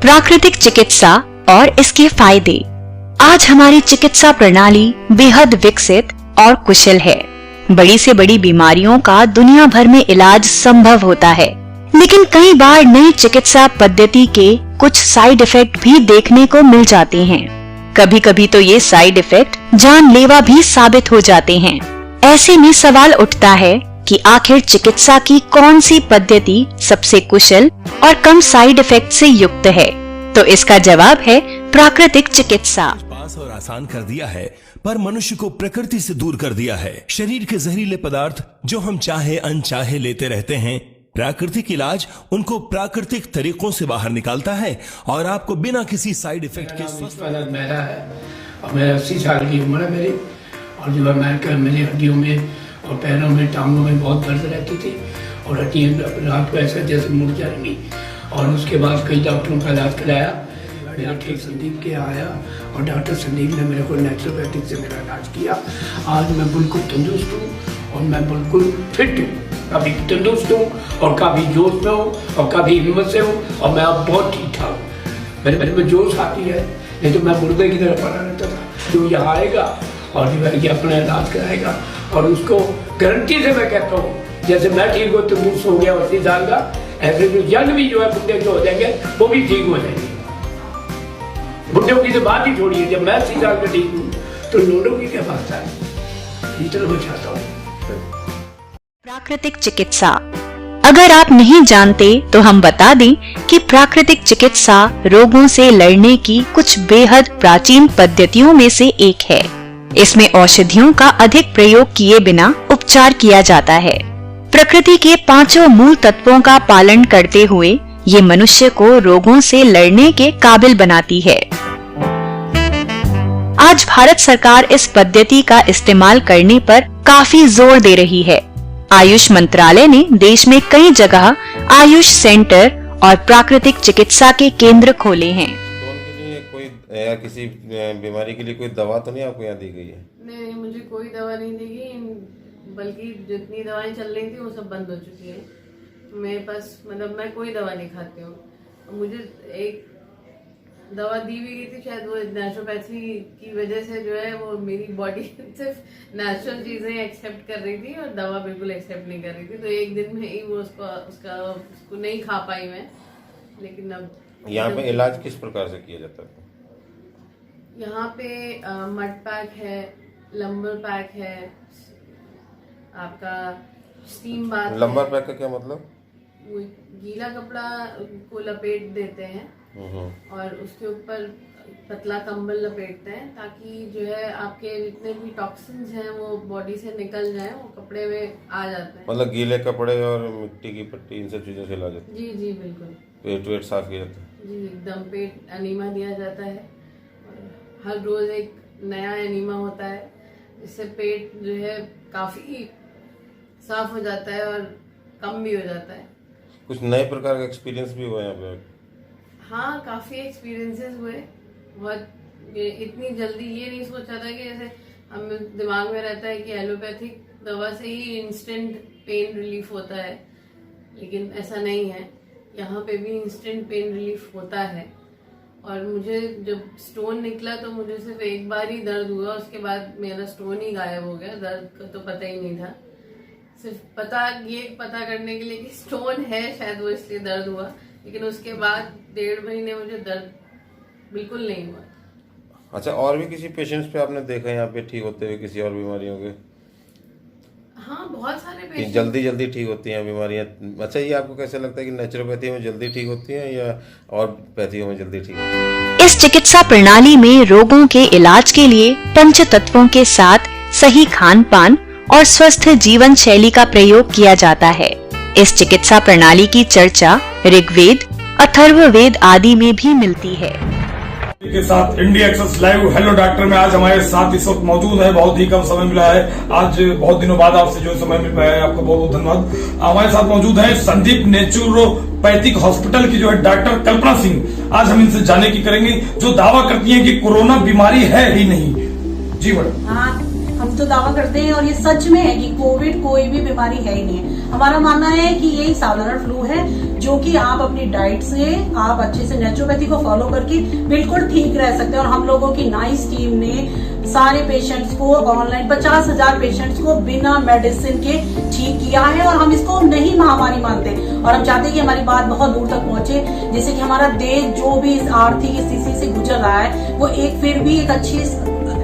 प्राकृतिक चिकित्सा और इसके फायदे। आज हमारी चिकित्सा प्रणाली बेहद विकसित और कुशल है। बड़ी से बड़ी बीमारियों का दुनिया भर में इलाज संभव होता है, लेकिन कई बार नई चिकित्सा पद्धति के कुछ साइड इफेक्ट भी देखने को मिल जाते हैं। कभी कभी तो ये साइड इफेक्ट जानलेवा भी साबित हो जाते हैं। ऐसे में सवाल उठता है कि आखिर चिकित्सा की कौन सी पद्धति सबसे कुशल और कम साइड इफेक्ट से युक्त है? तो इसका जवाब है प्राकृतिक चिकित्सा। पास और आसान कर दिया है, पर मनुष्य को प्रकृति से दूर कर दिया है। शरीर के जहरीले पदार्थ जो हम चाहे अनचाहे लेते रहते हैं, प्राकृतिक इलाज उनको प्राकृतिक तरीकों से बाहर निकालता है और आपको बिना किसी साइड इफेक्ट के स्वस्थ। मेरा है और मैं 80 साल की उम्र है मेरी, और जो है मेरी हड्डियों में और पैरों में टांगों में बहुत दर्द रहती थी और हड्डियाँ रात को ऐसा जैसे मुड़ जाएंगी। और उसके बाद कई डॉक्टरों का इलाज कराया। मेरा ठीक संदीप के आया और डॉक्टर संदीप ने मेरे को नेचुरोपैथिक से मेरा इलाज किया। आज मैं बिल्कुल तंदुरुस्त हूँ और मैं बिल्कुल फिट हूँ। कभी तंदुरुस्त हूँ और कभी जोश में हूँ और कभी हिम्मत से हूँ और मैं अब बहुत ठीक ठाक हूँ। मेरे में जोश आती है, नहीं तो मैं मुर्दे की तरह पड़ा रहता था। जो यहाँ आएगा और जो है कि अपना इलाज कराएगा, और उसको गारंटी से मैं कहता हूँ, जैसे मैं ठीक हो तंदुरुस्त हो गया 80 साल का, ऐसे जो यंग भी जो है बुढ़े जो हो जाएंगे वो भी ठीक हो जाएंगे। बुढ़ों की तो बात ही छोड़िए, जब मैं 80 साल का ठीक हूँ तो लोगों की क्या बात है। इतना मैं चाहता हूँ। प्राकृतिक चिकित्सा। अगर आप नहीं जानते तो हम बता दें कि प्राकृतिक चिकित्सा रोगों से लड़ने की कुछ बेहद प्राचीन पद्धतियों में से एक है। इसमें औषधियों का अधिक प्रयोग किए बिना उपचार किया जाता है। प्रकृति के 5 मूल तत्वों का पालन करते हुए ये मनुष्य को रोगों से लड़ने के काबिल बनाती है। आज भारत सरकार इस पद्धति का इस्तेमाल करने पर काफी जोर दे रही है। आयुष मंत्रालय ने देश में कई जगह आयुष सेंटर और प्राकृतिक चिकित्सा के केंद्र खोले हैं। तो उनके लिए कोई या किसी बीमारी के लिए कोई दवा तो नहीं आपको यहाँ दी गई है? नहीं, मुझे कोई दवा नहीं दी गई, बल्कि जितनी दवाएं चल रही थी वो सब बंद हो चुकी है। मेरे पास मतलब मैं कोई दवा नहीं खाती हूँ। मुझे एक दवा दी भी गई थी, शायद वो नेचुरोपैथी की वजह से जो है वो मेरी बॉडी सिर्फ नेचुरल चीजें एक्सेप्ट कर रही थी और दवा बिल्कुल एक्सेप्ट नहीं कर रही थी। तो एक दिन में ही वो उसको नहीं खा पाई मैं। लेकिन अब यहाँ पे इलाज किस प्रकार से किया जाता है? यहाँ पे मड पैक है, लंबर पैक है, आपका स्टीम बाथ। लंबर पैक का क्या मतलब? वो गीला कपड़ा को लपेट देते हैं और उसके ऊपर पतला कंबल लपेटते हैं, ताकि जो है आपके जितने भी टॉक्सिन्स हैं वो बॉडी से निकल जाएं, वो कपड़े में आ जाते हैं। मतलब गीले कपड़े और मिट्टी की पट्टी, इन सब चीजों से इलाज होता है? जी जी बिल्कुल। पेट वेट साफ किया जाता है? जी एकदम। पेट एनीमा दिया जाता है, हर रोज एक नया एनीमा होता है, इससे पेट जो है काफी साफ हो जाता है और कम भी हो जाता है। कुछ नए प्रकार का एक्सपीरियंस भी हुआ यहाँ पे? हाँ, काफी एक्सपीरियंसेस हुए। बहुत इतनी जल्दी ये नहीं सोचा था कि जैसे हम दिमाग में रहता है कि एलोपैथिक दवा से ही इंस्टेंट पेन रिलीफ होता है, लेकिन ऐसा नहीं है। यहाँ पे भी इंस्टेंट पेन रिलीफ होता है। और मुझे जब स्टोन निकला तो मुझे सिर्फ एक बार ही दर्द हुआ, उसके बाद मेरा स्टोन ही गायब हो गया। दर्द का तो पता ही नहीं था। सिर्फ पता करने के लिए कि स्टोन है, शायद वो इसलिए दर्द हुआ, लेकिन उसके बाद 1.5 महीने मुझे दर्द बिल्कुल नहीं हुआ। अच्छा, और भी किसी पेशेंट्स पे आपने देखा यहाँ पे ठीक होते हुए किसी और बीमारियों के? हाँ, बहुत सारे पेशेंट जल्दी ठीक होती हैं बीमारियाँ। अच्छा, ये आपको कैसे लगता है कि नेचुरोपैथी में जल्दी ठीक होती हैं या और पैथियों में जल्दी ठीक होती हैं? इस चिकित्सा प्रणाली में रोगों के इलाज के लिए पंच तत्वों के साथ सही खान पान और स्वस्थ जीवन शैली का प्रयोग किया जाता है। इस चिकित्सा प्रणाली की चर्चा ऋग्वेद, अथर्ववेद आदि में भी मिलती है। के साथ India access live hello doctor में आज हमारे साथ इस वक्त मौजूद है। बहुत ही कम समय मिला है, आज बहुत दिनों बाद आपसे जो समय मिल पाया है, आपका बहुत बहुत धन्यवाद। हमारे साथ मौजूद है संदीप नेचुरोपैथिक हॉस्पिटल की जो है डॉक्टर कल्पना सिंह। आज हम इनसे जानने की करेंगे जो दावा करती है कि कोरोना बीमारी है ही नहीं। जी मैडम। हाँ, हम तो दावा करते हैं और ये सच में है कि कोविड कोई भी बीमारी है ही नहीं है। हमारा मानना है कि यही साधारण फ्लू है, जो कि आप अपनी डाइट से, आप अच्छे से नेचुरोपैथी को फॉलो करके बिल्कुल ठीक रह सकते हैं। और हम लोगों की नाइस टीम ने सारे पेशेंट्स को ऑनलाइन 50,000 पेशेंट्स को बिना मेडिसिन के ठीक किया है, और हम इसको नहीं महामारी मानते, और हम चाहते हैं कि हमारी बात बहुत दूर तक पहुंचे, जिससे कि हमारा देश जो भी इस आर्थिक स्थिति से गुजर रहा है वो फिर भी एक अच्छी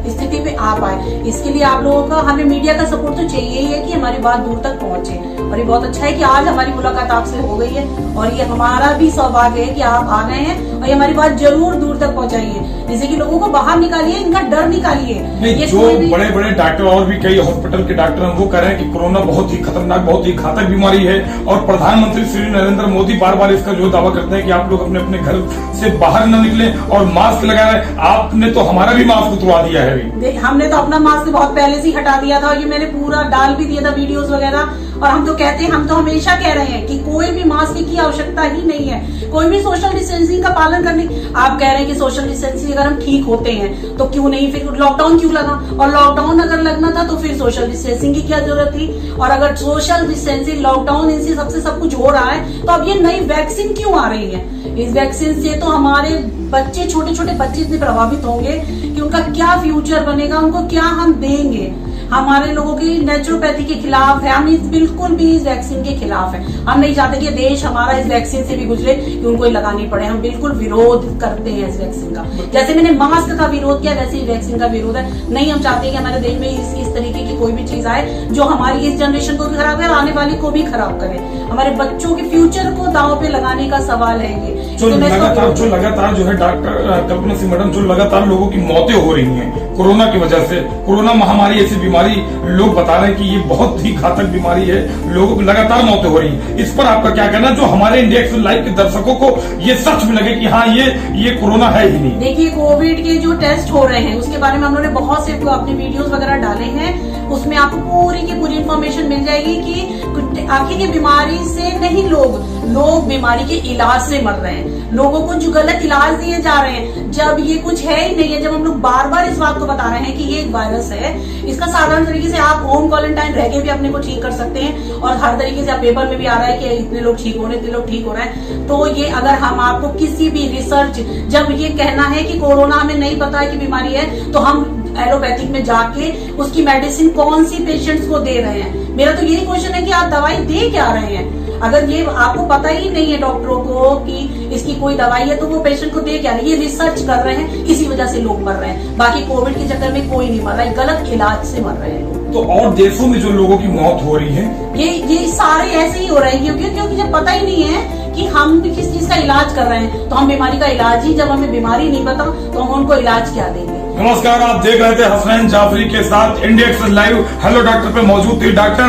स्थिति पे आ पाए। इसके लिए आप लोगों का, हमें मीडिया का सपोर्ट तो चाहिए ही है कि हमारी बात दूर तक पहुंचे। और ये बहुत अच्छा है कि आज हमारी मुलाकात आपसे हो गई है, और ये हमारा भी सौभाग्य है कि आप आ गए हैं, और ये हमारी बात जरूर दूर तक पहुंचाइए, जैसे कि लोगों को बाहर निकालिए, इनका डर निकालिए। ये जो बड़े बड़े डॉक्टर और भी कई हॉस्पिटल के डॉक्टर हैं वो कह रहे हैं कि कोरोना बहुत ही खतरनाक, बहुत ही घातक बीमारी है, और प्रधानमंत्री श्री नरेंद्र मोदी बार बार इसका जो दावा करते हैं कि आप लोग अपने अपने घर से बाहर न निकलें और मास्क लगाएं। आपने तो हमारा भी मास्क उतरवा दिया है। हमने तो अपना मास्क बहुत पहले से ही हटा दिया था, और ये मैंने पूरा डाल भी दिया था वीडियोस वगैरह। और हम तो कहते हैं, हम तो हमेशा कह रहे हैं कि कोई भी मास्क की आवश्यकता ही नहीं है, कोई भी सोशल डिस्टेंसिंग का पालन करने। आप कह रहे हैं कि सोशल डिस्टेंसिंग अगर हम ठीक होते हैं तो क्यों नहीं, फिर लॉकडाउन क्यों लगा? और लॉकडाउन अगर लगना था तो फिर सोशल डिस्टेंसिंग की क्या जरूरत थी? और अगर सोशल डिस्टेंसिंग, लॉकडाउन, इनसे सबसे सब कुछ हो रहा है, तो अब ये नई वैक्सीन क्यों आ रही है? इस वैक्सीन से तो हमारे बच्चे, छोटे छोटे बच्चे इतने प्रभावित होंगे कि उनका क्या फ्यूचर बनेगा, उनको क्या हम देंगे। हमारे लोगों की नेचुरोपैथी के खिलाफ है, हम बिल्कुल भी इस वैक्सीन के खिलाफ है। हम नहीं चाहते कि देश हमारा इस वैक्सीन से भी गुजरे, कि उनको लगानी पड़े। हम बिल्कुल विरोध करते हैं इस वैक्सीन का। जैसे मैंने मास्क का विरोध किया, वैसे ही वैक्सीन का विरोध है। नहीं, हम चाहते हैं कि हमारे देश में इस तरीके की कोई भी चीज आए जो हमारी इस जनरेशन को भी खराब करे और आने वाली को भी खराब करे। हमारे बच्चों के फ्यूचर को दांव पे लगाने का सवाल है ये। जो लगातार जो है डॉक्टर कल्पना सिंह मैडम, जो लगातार लोगों की मौतें हो रही हैं कोरोना की वजह से, कोरोना महामारी ऐसी बीमारी लोग बता रहे हैं कि ये बहुत ही घातक बीमारी है, लोगों को लगातार मौतें हो रही हैं। इस पर आपका क्या कहना है, जो हमारे इंडिया एक्शन लाइव के दर्शकों को ये सच में लगे कि हाँ ये कोरोना है ही नहीं? देखिए, कोविड के जो टेस्ट हो रहे हैं उसके बारे में हम लोगों ने बहुत से अपने वीडियोस वगैरह डाले हैं, उसमें आपको पूरी की पूरी इन्फॉर्मेशन मिल जाएगी कि आखिर ये बीमारी से नहीं, लोग बीमारी के इलाज से मर रहे हैं। लोगों को जो गलत इलाज दिए जा रहे हैं, जब ये कुछ है ही नहीं है, जब हम लोग बार बार इस बात को बता रहे हैं कि ये एक वायरस है, इसका साधारण तरीके से आप होम क्वारंटाइन रह के भी अपने को ठीक कर सकते हैं, और हर तरीके से आप पेपर में भी आ रहा है कि इतने लोग ठीक हो रहे हैं, इतने लोग ठीक हो रहे हैं। तो ये अगर हम आपको किसी भी रिसर्च, जब ये कहना है कि कोरोना हमें नहीं पता है कि बीमारी है, तो हम एलोपैथिक में जाके उसकी मेडिसिन कौन सी पेशेंट्स को दे रहे हैं? मेरा तो यही क्वेश्चन है कि आप दवाई दे क्या रहे हैं? अगर ये आपको पता ही नहीं है डॉक्टरों को कि इसकी कोई दवाई है, तो वो पेशेंट को दे क्या रहे हैं? ये रिसर्च कर रहे हैं, इसी वजह से लोग मर रहे हैं। बाकी कोविड के चक्कर में कोई नहीं मर रहा है, गलत इलाज से मर रहे हैं लोग। तो और देशों में जो लोगों की मौत हो रही है, ये सारे ऐसे ही हो रहे हैं, क्योंकि जब पता ही नहीं है कि हम भी किस चीज का इलाज कर रहे हैं, तो हम बीमारी का इलाज ही, जब हमें बीमारी नहीं पता तो हम उनको इलाज क्या देंगे? नमस्कार, आप देख रहे थे हसनैन जाफरी के साथ India action live hello doctor पे मौजूद थी डॉक्टर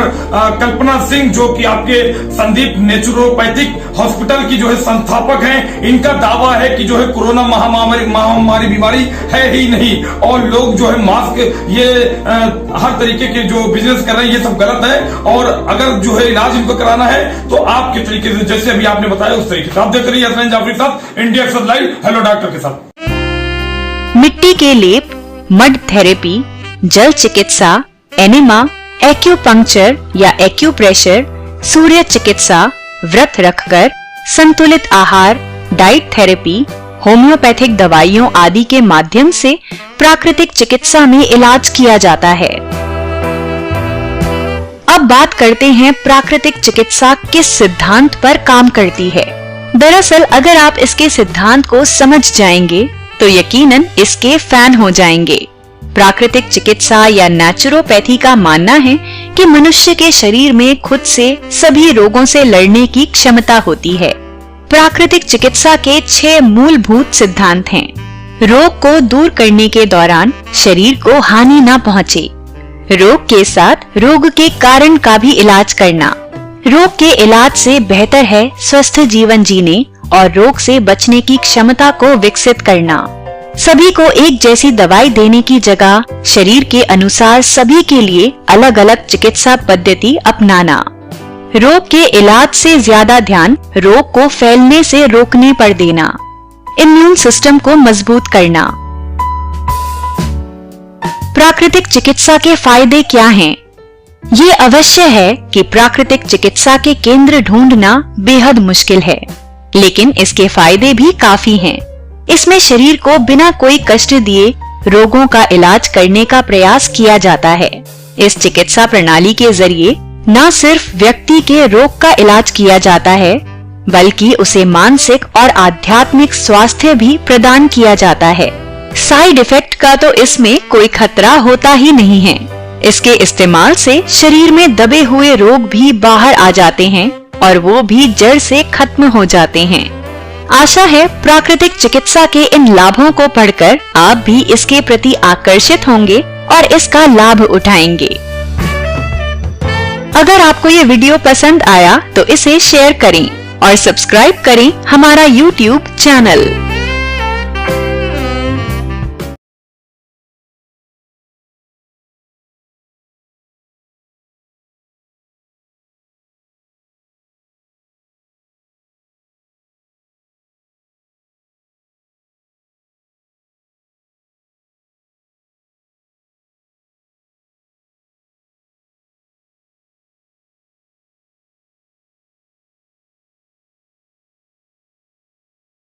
कल्पना सिंह, जो कि आपके संदीप नेचुरोपैथिक हॉस्पिटल की जो है संस्थापक हैं। इनका दावा है कि जो है कोरोना महामारी बीमारी है ही नहीं, और लोग जो है मास्क, ये हर तरीके के जो बिजनेस कर रहे हैं, ये सब गलत है। और अगर जो है इलाज इनको कराना है तो आपके तरीके से, जैसे अभी आपने बताया उस तरीके से। आप देख रही है हसनैन जाफरी के साथ India action live hello doctor के साथ। मिट्टी के लेप, मड थेरेपी, जल चिकित्सा, एनिमा, एक्यूपंक्चर या एक्यूप्रेशर, सूर्य चिकित्सा, व्रत रखकर, संतुलित आहार, डाइट थेरेपी, होम्योपैथिक दवाइयों आदि के माध्यम से प्राकृतिक चिकित्सा में इलाज किया जाता है। अब बात करते हैं प्राकृतिक चिकित्सा किस सिद्धांत पर काम करती है। दरअसल अगर आप इसके सिद्धांत को समझ जाएंगे तो यकीनन इसके फैन हो जाएंगे। प्राकृतिक चिकित्सा या नेचुरोपैथी का मानना है कि मनुष्य के शरीर में खुद से सभी रोगों से लड़ने की क्षमता होती है। प्राकृतिक चिकित्सा के 6 मूलभूत सिद्धांत हैं। रोग को दूर करने के दौरान शरीर को हानि न पहुंचे, रोग के साथ रोग के कारण का भी इलाज करना, रोग के इलाज से बेहतर है स्वस्थ जीवन जीने और रोग से बचने की क्षमता को विकसित करना, सभी को एक जैसी दवाई देने की जगह शरीर के अनुसार सभी के लिए अलग अलग चिकित्सा पद्धति अपनाना, रोग के इलाज से ज्यादा ध्यान रोग को फैलने से रोकने पर देना, इम्यून सिस्टम को मजबूत करना। प्राकृतिक चिकित्सा के फायदे क्या हैं? ये अवश्य है कि प्राकृतिक चिकित्सा के केंद्र ढूंढना बेहद मुश्किल है, लेकिन इसके फायदे भी काफी हैं। इसमें शरीर को बिना कोई कष्ट दिए रोगों का इलाज करने का प्रयास किया जाता है। इस चिकित्सा प्रणाली के जरिए न सिर्फ व्यक्ति के रोग का इलाज किया जाता है, बल्कि उसे मानसिक और आध्यात्मिक स्वास्थ्य भी प्रदान किया जाता है। साइड इफेक्ट का तो इसमें कोई खतरा होता ही नहीं है। इसके इस्तेमाल से शरीर में दबे हुए रोग भी बाहर आ जाते हैं और वो भी जड़ से खत्म हो जाते हैं। आशा है प्राकृतिक चिकित्सा के इन लाभों को पढ़कर आप भी इसके प्रति आकर्षित होंगे और इसका लाभ उठाएंगे। अगर आपको ये वीडियो पसंद आया तो इसे शेयर करें और सब्सक्राइब करें हमारा YouTube चैनल।